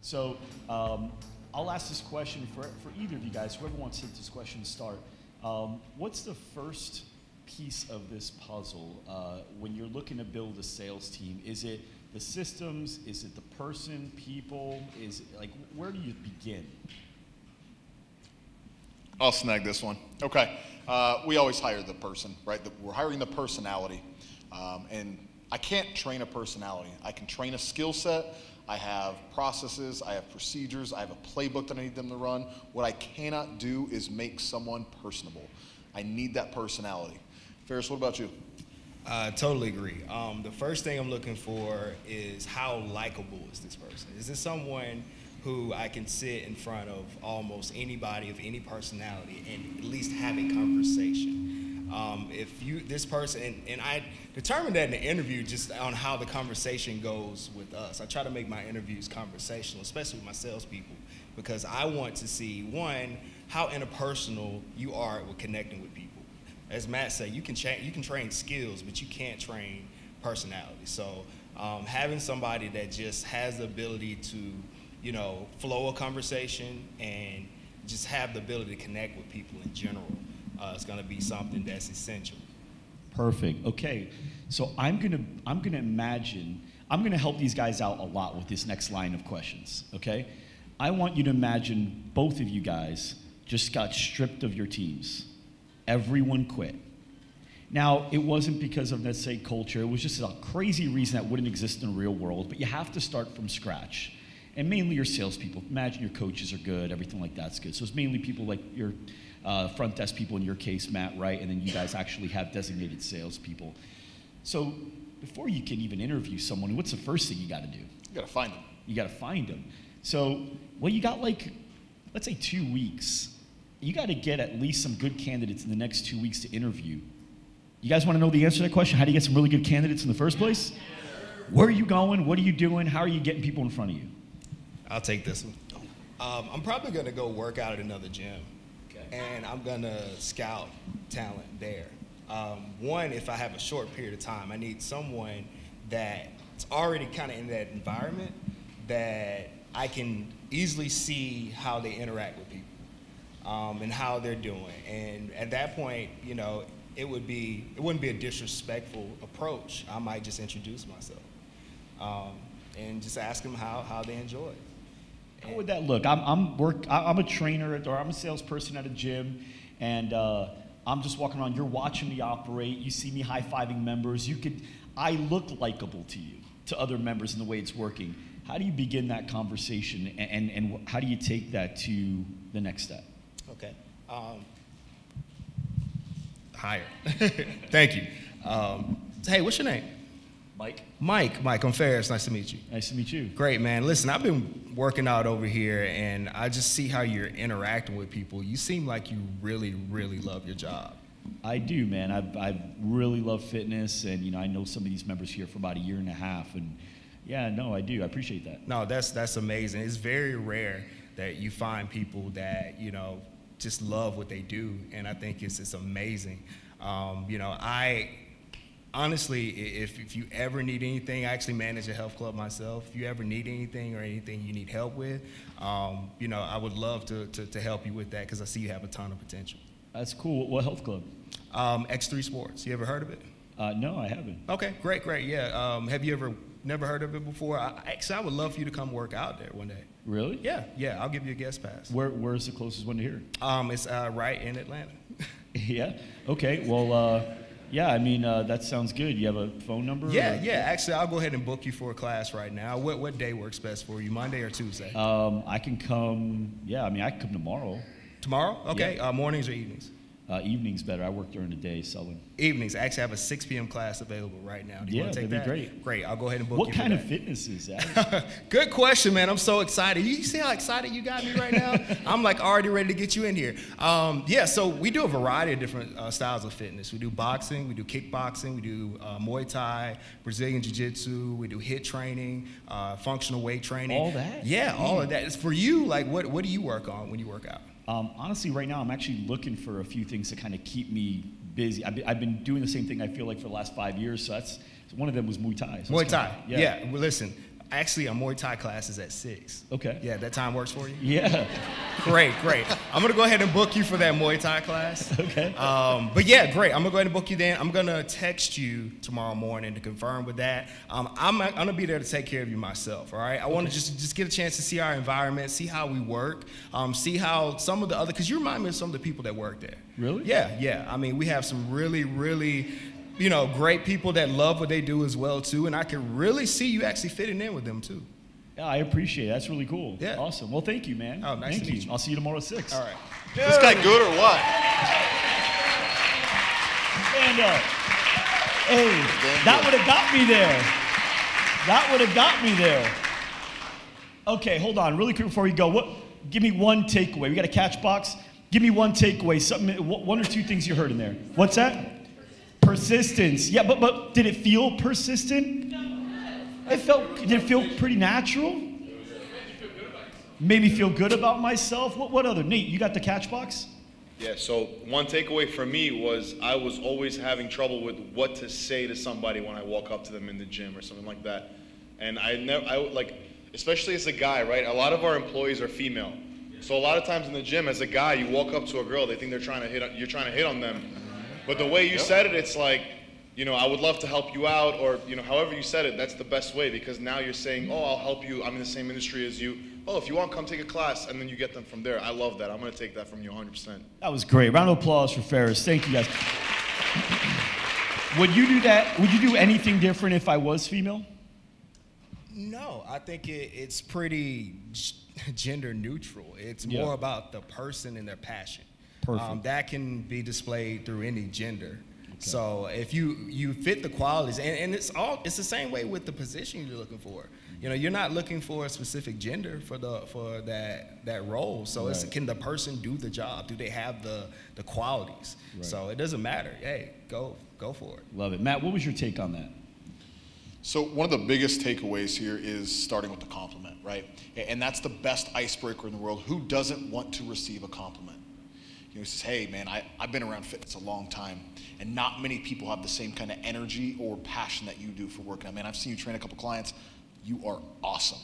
So I'll ask this question for either of you guys, whoever wants to take this question to start. What's the first piece of this puzzle when you're looking to build a sales team? Is it the systems? Is it the person, people? Is it, like, where do you begin? I'll snag this one. Okay. We always hire the person, right? We're hiring the personality. And I can't train a personality. I can train a skill set. I have processes. I have procedures. I have a playbook that I need them to run. What I cannot do is make someone personable. I need that personality. Pharis, what about you? Totally agree. The first thing I'm looking for is how likable is this person? Is this someone who I can sit in front of almost anybody of any personality and at least have a conversation? This person, and I determined that in the interview just on how the conversation goes with us. I try to make my interviews conversational, especially with my salespeople, because I want to see, one, how interpersonal you are with connecting with people. As Matt said, you can train skills, but you can't train personality. So having somebody that just has the ability to, flow a conversation and just have the ability to connect with people in general is going to be something that's essential. Perfect. Okay, so I'm gonna help these guys out a lot with this next line of questions. Okay, I want you to imagine both of you guys just got stripped of your teams. Everyone quit. Now, it wasn't because of, let's say, culture. It was just a crazy reason that wouldn't exist in the real world, but you have to start from scratch. And mainly your salespeople. Imagine your coaches are good, everything like that's good. So it's mainly people like your front desk people in your case, Matt, right? And then you guys actually have designated salespeople. So before you can even interview someone, what's the first thing you got to do? You got to find them. You got to find them. So, well, you got like, let's say 2 weeks. You got to get at least some good candidates in the next 2 weeks to interview. You guys want to know the answer to that question? How do you get some really good candidates in the first place? Where are you going? What are you doing? How are you getting people in front of you? I'll take this one. I'm probably going to go work out at another gym. And I'm going to scout talent there. One, if I have a short period of time, I need someone that's already kind of in that environment that I can easily see how they interact with people and how they're doing. And at that point, it wouldn't be a disrespectful approach. I might just introduce myself and just ask them how they enjoy it. How would that look? I'm a trainer or I'm a salesperson at a gym, and I'm just walking around. You're watching me operate. You see me high-fiving members. I look likable to you, to other members in the way it's working. How do you begin that conversation, and how do you take that to the next step? Okay. Higher. Thank you. Hey, what's your name? Mike. Mike, I'm Pharis. Nice to meet you. Nice to meet you. Great, man. Listen, I've been working out over here, and I just see how you're interacting with people. You seem like you really, really love your job. I do, man. I really love fitness, and I know some of these members here for about a year and a half, and yeah, no, I do. I appreciate that. No, that's amazing. It's very rare that you find people that just love what they do, and I think it's amazing. Honestly, if you ever need anything, I actually manage a health club myself. If you ever need anything or anything you need help with, I would love to help you with that because I see you have a ton of potential. That's cool. What health club? X3 Sports. You ever heard of it? No, I haven't. Okay, great. Yeah. Have you never heard of it before? Actually, I would love for you to come work out there one day. Really? Yeah. I'll give you a guest pass. Where's the closest one to here? It's right in Atlanta. Yeah. Okay. Well. Yeah, I mean, that sounds good. You have a phone number? Yeah. Actually, I'll go ahead and book you for a class right now. What day works best for you, Monday or Tuesday? I can come, I can come tomorrow. Tomorrow? Okay. Yeah. Mornings or evenings? Evenings better. I work during the day selling. Evenings. I actually have a 6 p.m. class available right now. Do you want to take that? That'd be great. Great. I'll go ahead and book you. What kind of fitness is that? Good question, man. I'm so excited. You see how excited you got me right now? I'm like already ready to get you in here. So we do a variety of different styles of fitness. We do boxing, we do kickboxing, we do Muay Thai, Brazilian Jiu-Jitsu, we do HIIT training, functional weight training. All that? Yeah, all of that. It's for you, like what do you work on when you work out? Honestly, right now, I'm actually looking for a few things to kind of keep me busy. I've been doing the same thing, I feel like, for the last 5 years, so one of them was Muay Thai. So Muay Thai, yeah. Well, listen, Actually, a Muay Thai class is at 6. Okay. Yeah, that time works for you? Yeah. Great. I'm going to go ahead and book you for that Muay Thai class. Okay. But yeah, great. I'm going to go ahead and book you then. I'm going to text you tomorrow morning to confirm with that. I'm going to be there to take care of you myself, all right? I want to just get a chance to see our environment, see how we work, see how some of the other, because you remind me of some of the people that work there. Really? Yeah. I mean, we have some really, really, great people that love what they do as well, too. And I can really see you actually fitting in with them, too. Yeah, I appreciate it. That's really cool. Yeah. Awesome. Well, thank you, man. Oh, nice to meet you. I'll see you tomorrow at 6. All right. This guy good or what? Stand up. Hey, that would have got me there. That would have got me there. Okay, hold on. Really quick before we go, give me one takeaway. We got a catch box. Give me one takeaway. Something, one or two things you heard in there. What's that? Persistence. Yeah, but did it feel persistent? Did it feel pretty natural? Made me feel good about myself. What other? Nate, you got the catch box? Yeah, so one takeaway for me was I was always having trouble with what to say to somebody when I walk up to them in the gym or something like that. And especially as a guy, right? A lot of our employees are female. So a lot of times in the gym, as a guy, you walk up to a girl, they think you're trying to hit on them. But the way you said it, it's like, I would love to help you out, or, however you said it, that's the best way, because now you're saying, oh, I'll help you, I'm in the same industry as you. Oh, if you want, come take a class, and then you get them from there. I love that. I'm going to take that from you 100%. That was great. Round of applause for Pharis. Thank you, guys. Would you do that? Would you do anything different if I was female? No, I think it's pretty gender neutral. It's more about the person and their passion. Perfect. That can be displayed through any gender. Okay. So if you fit the qualities, and it's the same way with the position you're looking for. You're not looking for a specific gender for that role. So right. Can the person do the job? Do they have the qualities? Right. So it doesn't matter. Hey, go for it. Love it. Matt, what was your take on that? So one of the biggest takeaways here is starting with the compliment, right? And that's the best icebreaker in the world. Who doesn't want to receive a compliment? He says, hey, man, I've been around fitness a long time, and not many people have the same kind of energy or passion that you do for working out. Man, I've seen you train a couple clients. You are awesome.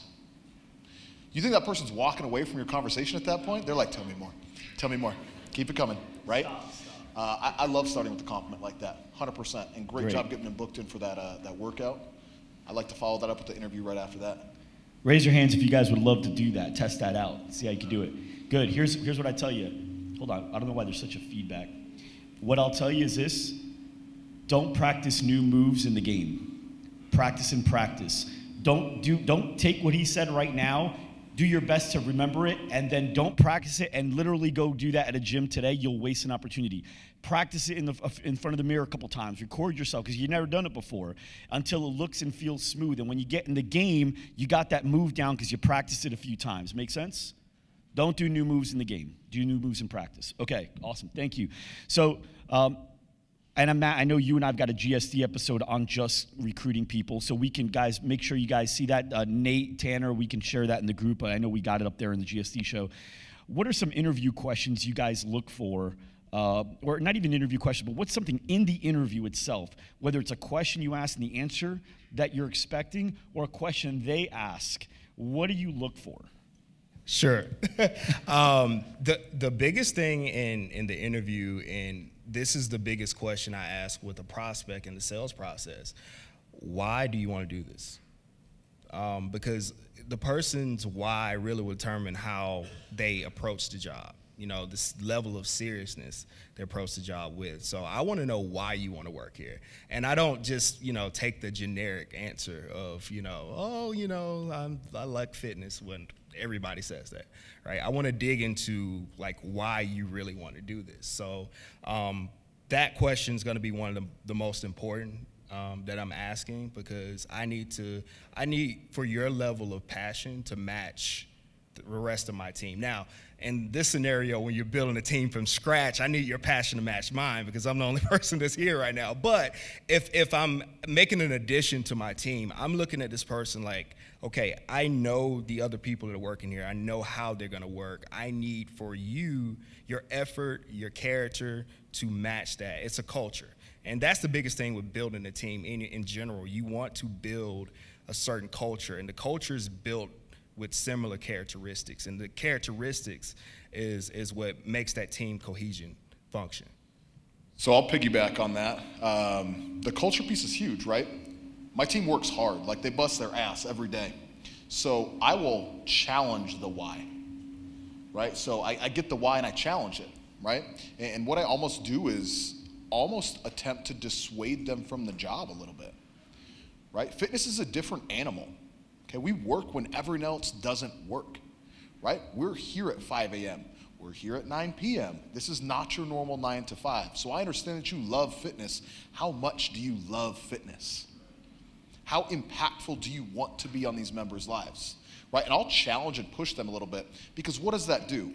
You think that person's walking away from your conversation at that point? They're like, tell me more. Tell me more. Keep it coming, right? Stop. I love starting with a compliment like that, 100%. And great job getting them booked in for that workout. I'd like to follow that up with the interview right after that. Raise your hands if you guys would love to do that. Test that out. See how you can do it. Good. Here's what I tell you. Hold on. I don't know why there's such a feedback. What I'll tell you is this. Don't practice new moves in the game. Practice and practice. Don't take what he said right now. Do your best to remember it, and then don't practice it and literally go do that at a gym today. You'll waste an opportunity. Practice it in front of the mirror a couple times. Record yourself, because you've never done it before, until it looks and feels smooth. And when you get in the game, you got that move down because you practiced it a few times. Make sense? Don't do new moves in the game. Do new moves in practice. Okay, awesome. Thank you. So, and Matt, I know you and I've got a GSD episode on just recruiting people, so we can, guys, make sure you guys see that. Nate, Tanner, we can share that in the group. I know we got it up there in the GSD show. What are some interview questions you guys look for, or not even interview questions, but what's something in the interview itself, whether it's a question you ask and the answer that you're expecting, or a question they ask? What do you look for? Sure. The biggest thing in the interview, and this is the biggest question I ask with a prospect in the sales process: why do you want to do this? Because the person's why really will determine how they approach the job. This level of seriousness they approach the job with. So I want to know why you want to work here. And I don't just, take the generic answer of, I like fitness when everybody says that, right? I want to dig into, why you really want to do this. So that question is going to be one of the most important that I'm asking, because I need for your level of passion to match the rest of my team. Now, in this scenario, when you're building a team from scratch, I need your passion to match mine, because I'm the only person that's here right now. But if I'm making an addition to my team, I'm looking at this person like, okay, I know the other people that are working here. I know how they're going to work. I need for you, your effort, your character to match that. It's a culture. And that's the biggest thing with building a team in general. You want to build a certain culture, and the culture is built with similar characteristics, and the characteristics is what makes that team cohesion function. So I'll piggyback on that. The culture piece is huge, right? My team works hard, like they bust their ass every day. So I will challenge the why, right? So I get the why and I challenge it, right? And what I almost do is almost attempt to dissuade them from the job a little bit, right? Fitness is a different animal. Okay, we work when everyone else doesn't work, right? We're here at 5 a.m. We're here at 9 p.m. This is not your normal 9 to 5. So I understand that you love fitness. How much do you love fitness? How impactful do you want to be on these members' lives, right? And I'll challenge and push them a little bit, because what does that do?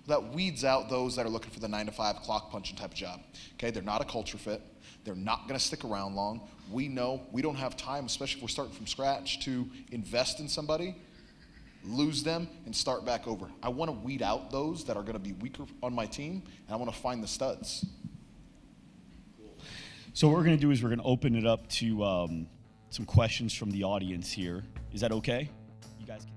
Well, that weeds out those that are looking for the 9 to 5 clock punching type of job. Okay, they're not a culture fit. They're not going to stick around long. We know we don't have time, especially if we're starting from scratch, to invest in somebody, lose them, and start back over. I want to weed out those that are going to be weaker on my team, and I want to find the studs. So what we're going to do is we're going to open it up to some questions from the audience here. Is that okay? You guys can